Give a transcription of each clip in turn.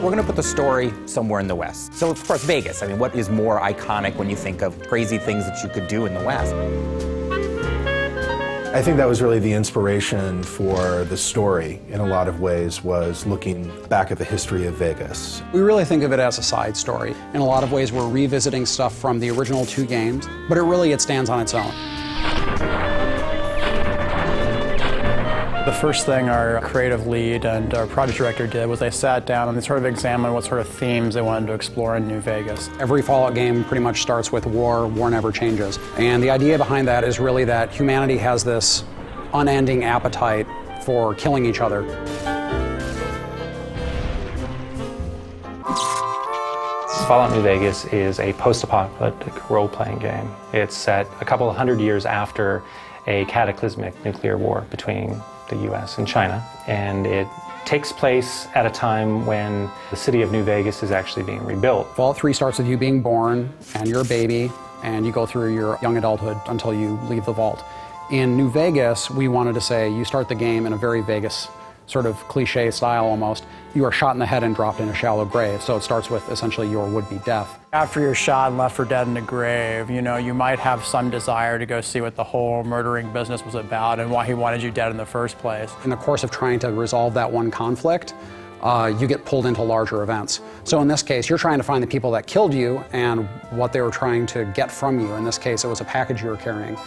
we're going to put the story somewhere in the West. So, of course, Vegas. I mean, what is more iconic when you think of crazy things that you could do in the West? I think that was really the inspiration for the story, in a lot of ways, was looking back at the history of Vegas. We really think of it as a side story. In a lot of ways, we're revisiting stuff from the original 2 games, but it stands on its own. The first thing our creative lead and our project director did was they sat down and they sort of examined what sort of themes they wanted to explore in New Vegas. Every Fallout game pretty much starts with war. War never changes. And the idea behind that is really that humanity has this unending appetite for killing each other. Fallout New Vegas is a post-apocalyptic role-playing game. It's set a couple of hundred years after a cataclysmic nuclear war between the US and China, and it takes place at a time when the city of New Vegas is actually being rebuilt. Fallout 3 starts with you being born, and you're a baby, and you go through your young adulthood until you leave the vault. In New Vegas, we wanted to say you start the game in a very Vegas sort of cliche style almost. You are shot in the head and dropped in a shallow grave, so it starts with essentially your would-be death. After you're shot and left for dead in the grave, you know, you might have some desire to go see what the whole murdering business was about and why he wanted you dead in the first place. In the course of trying to resolve that one conflict, you get pulled into larger events. So in this case, you're trying to find the people that killed you and what they were trying to get from you. In this case, it was a package you were carrying.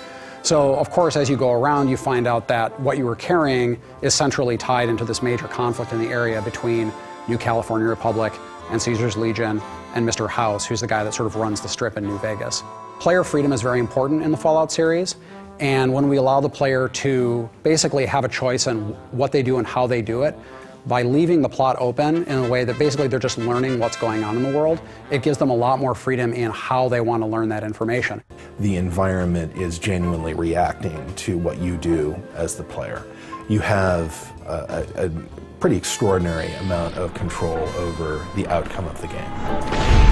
So, of course, as you go around, you find out that what you were carrying is centrally tied into this major conflict in the area between New California Republic and Caesar's Legion and Mr. House, who's the guy that sort of runs the strip in New Vegas. Player freedom is very important in the Fallout series, and when we allow the player to basically have a choice in what they do and how they do it, by leaving the plot open in a way that basically they're just learning what's going on in the world, it gives them a lot more freedom in how they want to learn that information. The environment is genuinely reacting to what you do as the player. You have a pretty extraordinary amount of control over the outcome of the game.